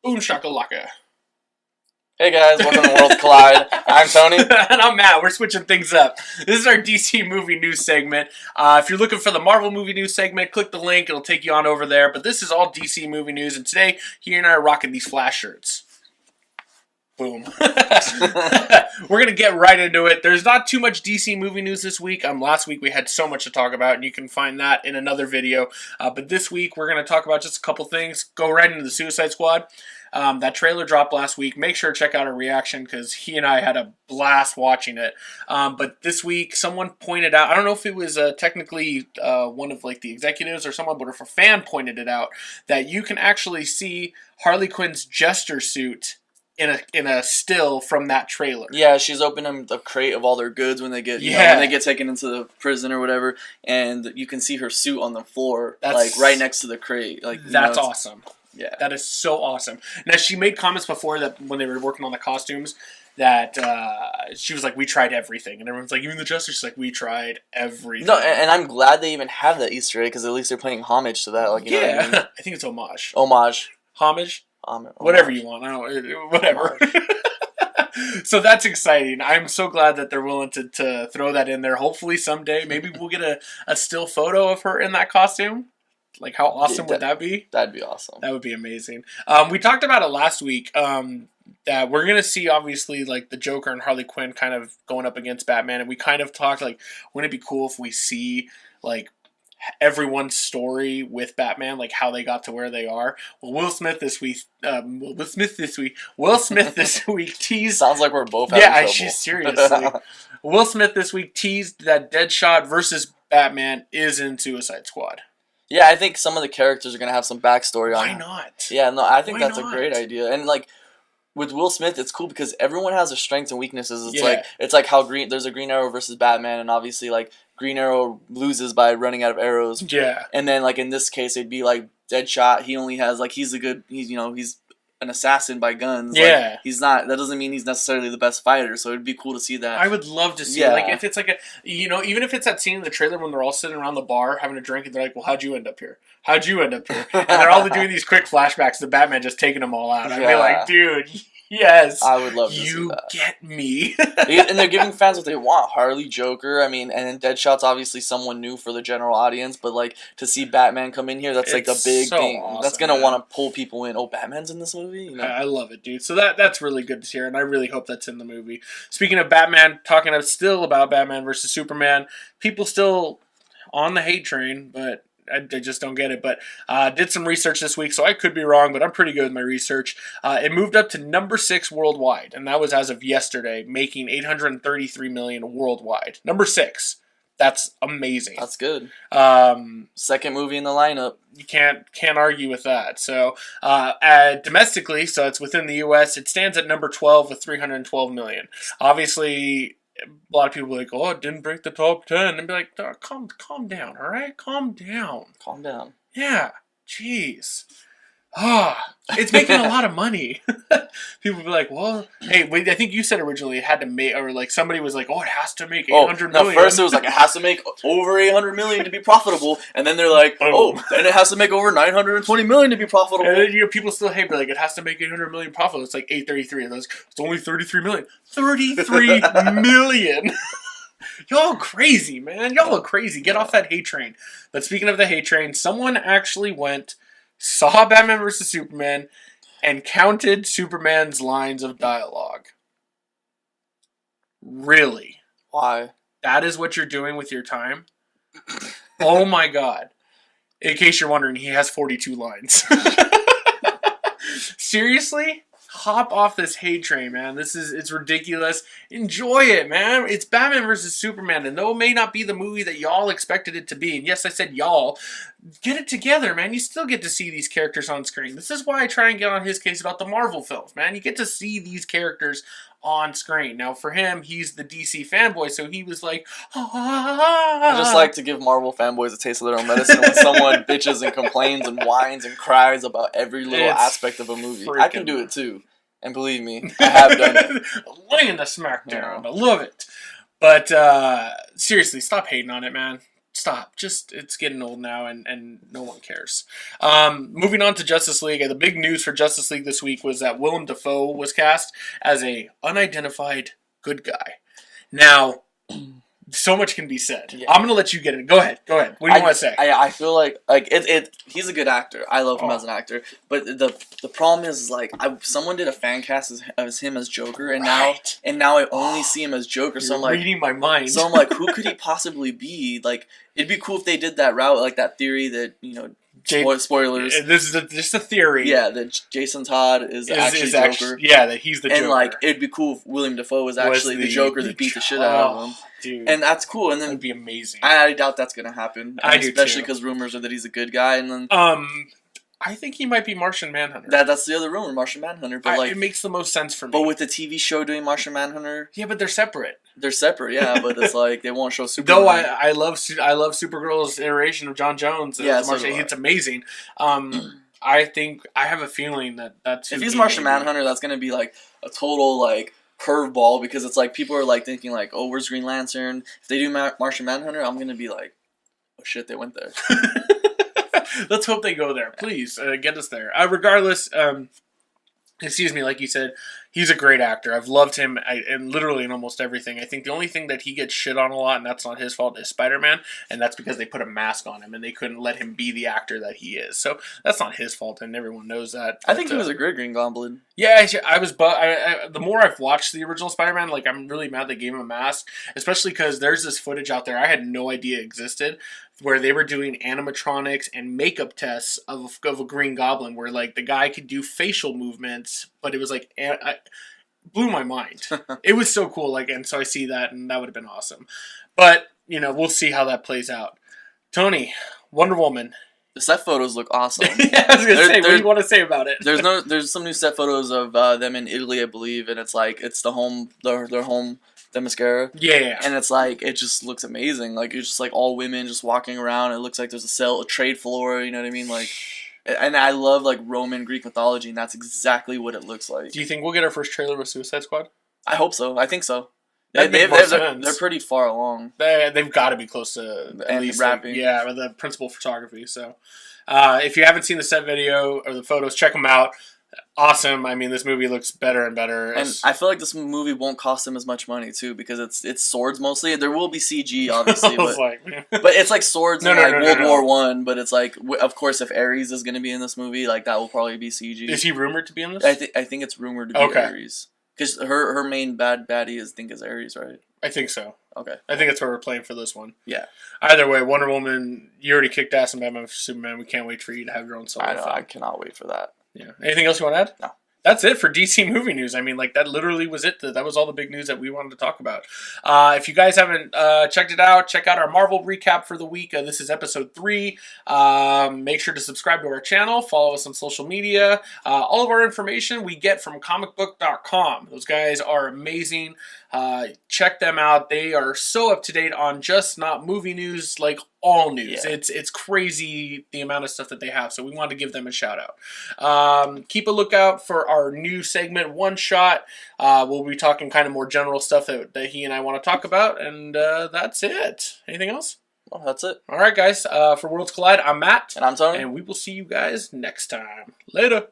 Boom shakalaka. Hey guys, welcome to Worlds Collide. I'm Tony. And I'm Matt. We're switching things up. This is our DC movie news segment. If you're looking for the Marvel movie news segment, click the link. It'll take you on over there. But this is all DC movie news. And today, he and I are rocking these Flash shirts. Boom. We're going to get right into it. There's not too much DC movie news this week. Last week we had so much to talk about, and you can find that in another video. But this week we're going to talk about just a couple things. Go right into the Suicide Squad. That trailer dropped last week. Make sure to check out our reaction because he and I had a blast watching it. But this week, someone pointed out, I don't know if it was technically one of like the executives or someone, but if a fan pointed it out, that you can actually see Harley Quinn's jester suit in a still from that trailer. Yeah, she's opening the crate of all their goods when they get when they get taken into the prison or whatever, and you can see her suit on the floor, like right next to the crate. Like that's awesome. Yeah, that is so awesome. Now she made comments before that when they were working on the costumes that she was like, "We tried everything," and everyone's like, "Even the Jester." She's like, "We tried everything." No, and I'm glad they even have that Easter egg because at least they're paying homage to that. Like, you know what I mean? I think it's homage. Homage. Whatever you want. I don't. Whatever. So that's exciting. I'm so glad that they're willing to throw that in there. Hopefully someday, maybe we'll get a still photo of her in that costume. Like, how awesome would that be? That'd be awesome. That would be amazing. We talked about it last week, that we're going to see, obviously, like, the Joker and Harley Quinn kind of going up against Batman, and we kind of talked, like, wouldn't it be cool if we see, like, everyone's story with Batman, like, how they got to where they are? Well, Will Smith this week teased... Sounds like we're both having trouble. Yeah, seriously. Will Smith this week teased that Deadshot versus Batman is in Suicide Squad. Yeah, I think some of the characters are going to have some backstory on it. Why not? Yeah, no, I think that's a great idea. And, like, with Will Smith, it's cool because everyone has their strengths and weaknesses. It's like how there's a Green Arrow versus Batman, and obviously, like, Green Arrow loses by running out of arrows. Yeah. And then, like, in this case, it'd be, like, Deadshot. He only has, like, he's an assassin by guns. Yeah. Like, that doesn't mean he's necessarily the best fighter, so it'd be cool to see that. I would love to see it. Like, if it's like even if it's that scene in the trailer when they're all sitting around the bar having a drink and they're like, well, how'd you end up here? How'd you end up here? And they're all doing these quick flashbacks to Batman just taking them all out. I'd be like, dude, yes. I would love to see You that. get me. And they're giving fans what they want. Harley, Joker, I mean, and then Deadshot's obviously someone new for the general audience, but, like, to see Batman come in here, that's, like, the big thing. Awesome, that's going to want to pull people in. Oh, Batman's in this movie? You know? I love it, dude. So that's really good to hear, and I really hope that's in the movie. Speaking of Batman, talking still about Batman versus Superman, people still on the hate train, but I just don't get it. But did some research this week, so I could be wrong, but I'm pretty good with my research. It moved up to number 6 worldwide, and that was as of yesterday, making $833 million worldwide. Number 6. That's amazing. That's good. Second movie in the lineup. You can't argue with that. So domestically, so it's within the U.S., it stands at number 12 with $312 million. Obviously, a lot of people are like, oh, it didn't break the top 10. And be like, calm down, all right? Calm down. Calm down. Yeah. Jeez. It's making a lot of money. People be like, well, hey, wait, I think you said originally it had to make, or like somebody was like, oh, it has to make $800 million. First it was like, it has to make over $800 million to be profitable, and then they're like, then it has to make over $920 million to be profitable. And then, people still hate, but like, it has to make $800 million profit. It's like 833, and it's only $33 million. $33 million. Y'all crazy, man. Y'all are crazy. Get off that hate train. But speaking of the hate train, someone actually saw Batman vs. Superman, and counted Superman's lines of dialogue. Really? Why? That is what you're doing with your time? Oh my god. In case you're wondering, he has 42 lines. Seriously? Hop off this hate train, man. It's ridiculous. Enjoy it, man. It's Batman versus Superman, and though it may not be the movie that y'all expected it to be, and yes, I said y'all, get it together, man. You still get to see these characters on screen. This is why I try and get on his case about the Marvel films, man. You get to see these characters on screen. Now, for him, he's the DC fanboy, so he was like, I just like to give Marvel fanboys a taste of their own medicine when someone bitches and complains and whines and cries about every little aspect of a movie. I can do it too. And believe me, I have done it. Laying the smack down. I love it. But seriously, stop hating on it, man. Stop. Just, it's getting old now, and no one cares. Moving on to Justice League. The big news for Justice League this week was that Willem Dafoe was cast as a unidentified good guy. Now, so much can be said. Yeah. I'm going to let you get it. Go ahead. What do you want to say? I feel like he's a good actor. I love him as an actor. But the problem is like someone did a fan cast as him as Joker, and now I only see him as Joker. So I'm like reading my mind. So I'm like, who could he possibly be? Like, it'd be cool if they did that route, like that theory that spoilers. This is just a theory. Yeah, that Jason Todd is actually Joker. That he's the Joker. And like, it'd be cool if William Dafoe was actually the Joker that beat the shit out of him. Dude. And that's cool. And then that'd be amazing. I doubt that's gonna happen. I do, especially because rumors are that he's a good guy. And then I think he might be Martian Manhunter. That's the other rumor, Martian Manhunter. But it makes the most sense for me. But with the TV show doing Martian Manhunter, yeah, but they're separate. They're separate, yeah. But it's like they won't show Superman. Though I love Supergirl's iteration of John Jones. It's amazing. I have a feeling that's if he's Martian Manhunter, that's gonna be like a total like curveball because it's like people are like thinking like, oh, where's Green Lantern? If they do Martian Manhunter, I'm gonna be like, oh shit, they went there. Let's hope they go there. Please get us there. Regardless, excuse me, like you said, he's a great actor. I've loved him and literally in almost everything. I think the only thing that he gets shit on a lot, and that's not his fault, is Spider-Man, and that's because they put a mask on him and they couldn't let him be the actor that he is. So that's not his fault, and everyone knows that. I think he was a great Green Goblin. Yeah, I was. But the more I've watched the original Spider-Man, like I'm really mad they gave him a mask, especially because there's this footage out there I had no idea existed, where they were doing animatronics and makeup tests of a Green Goblin, where like the guy could do facial movements, but it was like blew my mind. It was so cool, like, and so I see that, and that would have been awesome. But we'll see how that plays out. Tony, Wonder Woman. The set photos look awesome. Yeah, I was gonna say, what do you want to say about it? There's some new set photos of them in Italy, I believe, and it's like it's their home, the mascara. Yeah. And it's like it just looks amazing. Like it's just like all women just walking around. It looks like there's a trade floor. You know what I mean? Like, and I love like Roman Greek mythology, and that's exactly what it looks like. Do you think we'll get our first trailer with Suicide Squad? I hope so. I think so. They're pretty far along. They've got to be close to at least wrapping. With the principal photography. So, if you haven't seen the set video or the photos, check them out. Awesome. I mean, this movie looks better and better. And I feel like this movie won't cost them as much money too because it's swords mostly. There will be CG obviously, but it's like swords in World War One. But it's like, of course, if Ares is going to be in this movie, like that will probably be CG. Is he rumored to be in this? I think it's rumored to be Ares. Because her main baddie is Ares, right? I think so. Okay. I think that's what we're playing for this one. Yeah. Either way, Wonder Woman, you already kicked ass in Batman vs Superman. We can't wait for you to have your own solo film. I cannot wait for that. Yeah. Anything else you want to add? No. That's it for DC movie news. I mean, like, that literally was it. That was all the big news that we wanted to talk about. If you guys haven't checked it out, check out our Marvel recap for the week. This is episode 3. Make sure to subscribe to our channel. Follow us on social media. All of our information we get from comicbook.com. Those guys are amazing. Check them out. They are so up to date on just not movie news, like all news. Yeah. It's crazy the amount of stuff that they have. So we wanted to give them a shout out. Keep a lookout for our new segment, One Shot. We'll be talking kind of more general stuff that he and I want to talk about. And that's it. Anything else? Well, that's it. All right, guys. For Worlds Collide, I'm Matt. And I'm Tony. And we will see you guys next time. Later.